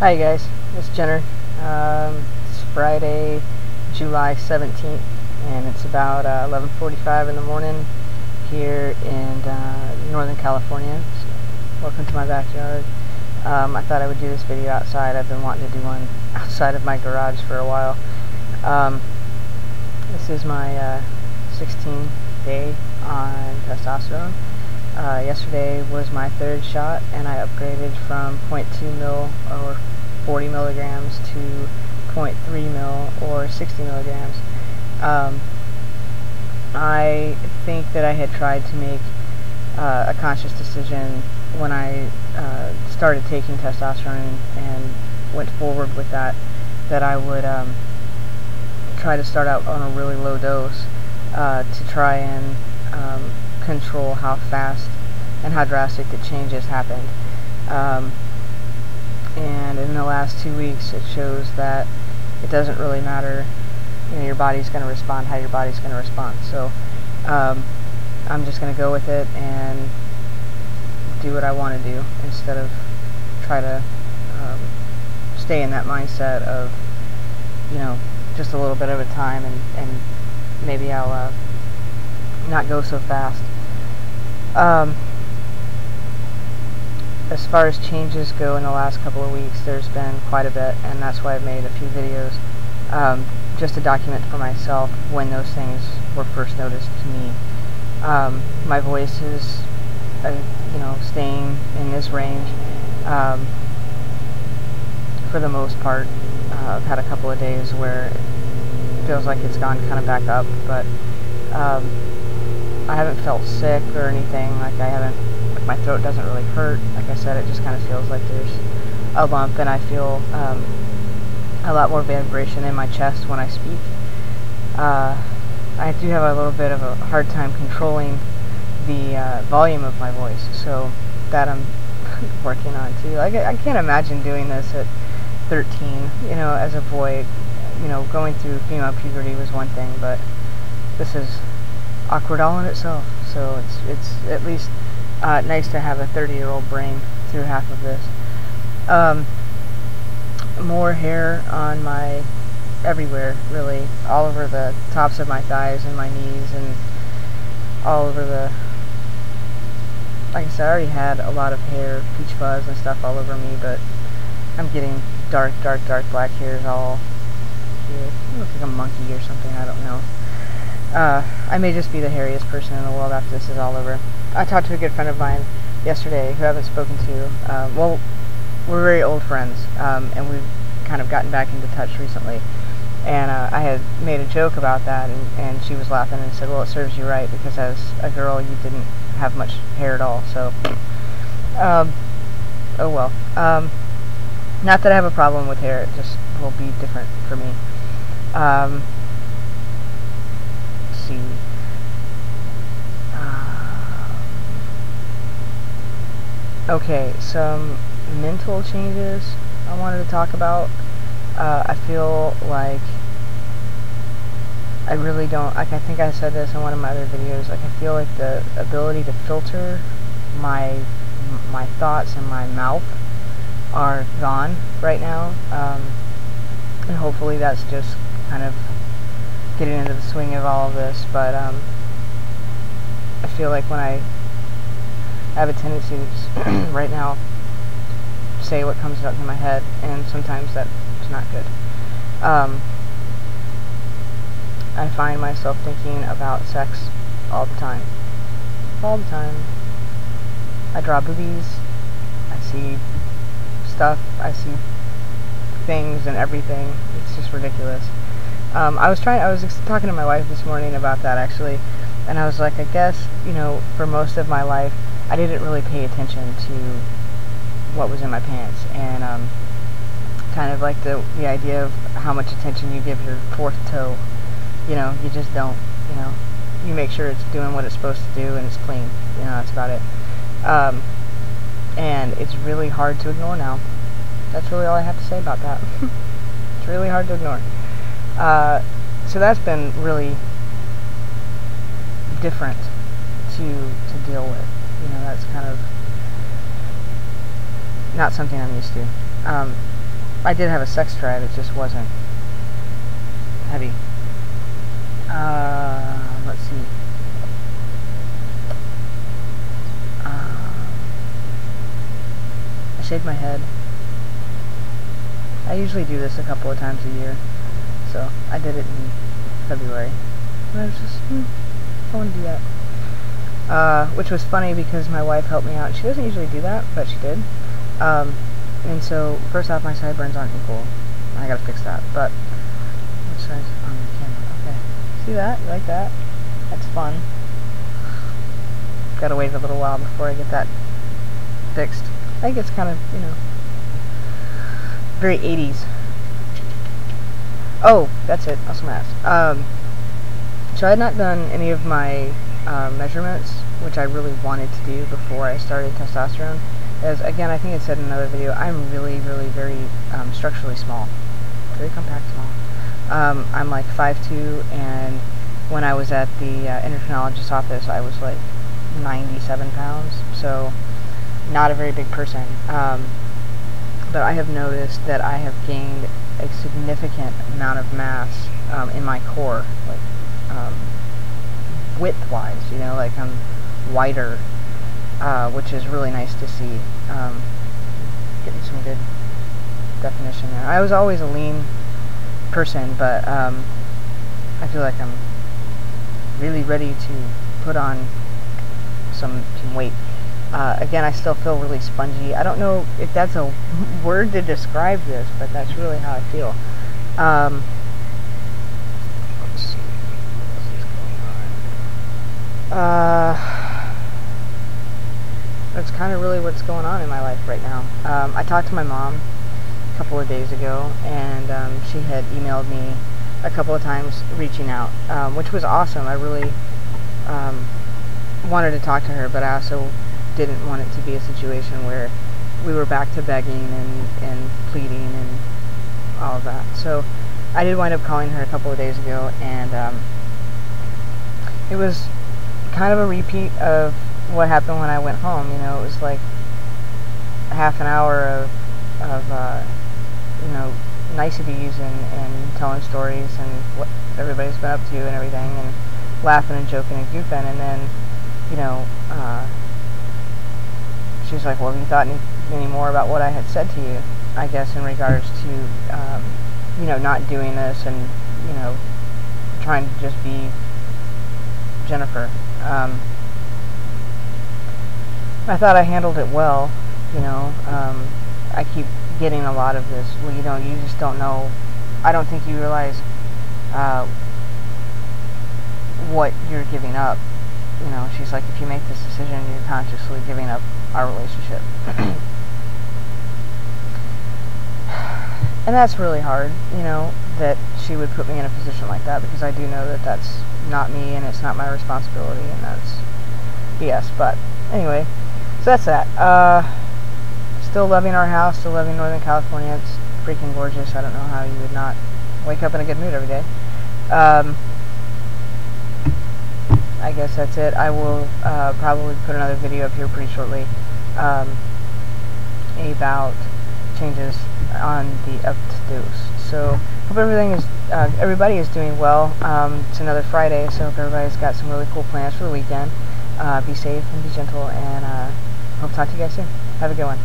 Hi guys, it's Jenner. It's Friday, July 17th, and it's about 11:45 in the morning here in Northern California. So welcome to my backyard. I thought I would do this video outside. I've been wanting to do one outside of my garage for a while. This is my 16th day on testosterone. Yesterday was my third shot, and I upgraded from 0.2 mil or 40 milligrams to 0.3 mil or 60 milligrams. I think that I had tried to make a conscious decision when I started taking testosterone and went forward with that I would try to start out on a really low dose to try and control how fast and how drastic the changes happened. And in the last 2 weeks, it shows that it doesn't really matter. You know, your body's going to respond how your body's going to respond. So I'm just going to go with it and do what I want to do instead of try to stay in that mindset of, you know, just a little bit at a time, and maybe I'll not go so fast. As far as changes go in the last couple of weeks, there's been quite a bit, and that's why I've made a few videos just to document for myself when those things were first noticed to me. My voice is, you know, staying in this range for the most part. I've had a couple of days where it feels like it's gone kind of back up, but I haven't felt sick or anything. Like my throat doesn't really hurt. Like I said, it just kind of feels like there's a lump, and I feel a lot more vibration in my chest when I speak. I do have a little bit of a hard time controlling the volume of my voice, so that I'm working on too. Like I can't imagine doing this at 13. You know, as a boy, you know, going through female puberty was one thing, but this is awkward all in itself. So it's at least nice to have a 30-year-old brain through half of this. More hair on my everywhere, really, all over the tops of my thighs and my knees, and all over the. Like I said, I already had a lot of hair, peach fuzz and stuff all over me, but I'm getting dark black hairs all here. I look like a monkey or something. I don't know. I may just be the hairiest person in the world after this is all over. I talked to a good friend of mine yesterday who I haven't spoken to. Well, we're very old friends, and we've kind of gotten back into touch recently. And I had made a joke about that, and she was laughing and said, well, it serves you right, because as a girl you didn't have much hair at all. So, oh well. Not that I have a problem with hair, it just will be different for me. See. Okay, some mental changes I wanted to talk about. I feel like I really don't, like, I think I said this in one of my other videos, like I feel like the ability to filter my thoughts and my mouth are gone right now, and hopefully that's just kind of getting into the swing of all of this, but I feel like when I have a tendency to just right now say what comes up in my head, and sometimes that's not good. I find myself thinking about sex all the time. All the time. I draw boobies, I see stuff, I see things and everything. It's just ridiculous. I was talking to my wife this morning about that, actually, and I was like, I guess, you know, for most of my life, I didn't really pay attention to what was in my pants, and kind of like the idea of how much attention you give your fourth toe. You know, you just don't, you know, you make sure it's doing what it's supposed to do and it's clean. You know, that's about it. And it's really hard to ignore now. That's really all I have to say about that. It's really hard to ignore. So that's been really different to deal with. You know, that's kind of not something I'm used to. I did have a sex drive, it just wasn't heavy. Let's see. I shaved my head. I usually do this a couple of times a year, so I did it in February. And I was just, I want to do that. Which was funny because my wife helped me out. She doesn't usually do that, but she did. And so, first off, my sideburns aren't equal. I gotta fix that, but which side's on the camera? Okay. See that? You like that? That's fun. Gotta wait a little while before I get that fixed. I think it's kind of, you know, very 80s. Oh, that's it. I was gonna ask. So I had not done any of my measurements, which I really wanted to do before I started testosterone. As again, I think it said in another video, I'm really, really very structurally small, very compact small. I'm like 5'2", and when I was at the endocrinologist's office, I was like 97 pounds, so not a very big person. But I have noticed that I have gained a significant amount of mass in my core, like width-wise, you know, like I'm wider, which is really nice to see. Getting some good definition there. I was always a lean person, but I feel like I'm really ready to put on some weight. Again, I still feel really spongy. I don't know if that's a word to describe this, but that's really how I feel. Let's see what else is going on. That's kind of really what's going on in my life right now. I talked to my mom a couple of days ago, and she had emailed me a couple of times reaching out, which was awesome. I really wanted to talk to her, but I also didn't want it to be a situation where we were back to begging and pleading and all of that. So I did wind up calling her a couple of days ago, and it was kind of a repeat of what happened when I went home. You know, it was like a half an hour of you know, niceties and telling stories and what everybody's been up to and everything, and laughing and joking and goofing, and then, you know, she's like, well, have you thought any more about what I had said to you, I guess, in regards to, you know, not doing this and, you know, trying to just be Jennifer. I thought I handled it well, you know. I keep getting a lot of this, well, you know, you just don't know, I don't think you realize what you're giving up. You know, she's like, if you make this decision, you're consciously giving up our relationship. And that's really hard, you know, that she would put me in a position like that, because I do know that that's not me and it's not my responsibility, and that's BS. But anyway, so that's that. Still loving our house, still loving Northern California. It's freaking gorgeous. I don't know how you would not wake up in a good mood every day. I guess that's it. I will probably put another video up here pretty shortly about changes on the up-to-dose. So hope everybody is doing well. It's another Friday, so hope everybody's got some really cool plans for the weekend. Be safe and be gentle, and hope to talk to you guys soon. Have a good one.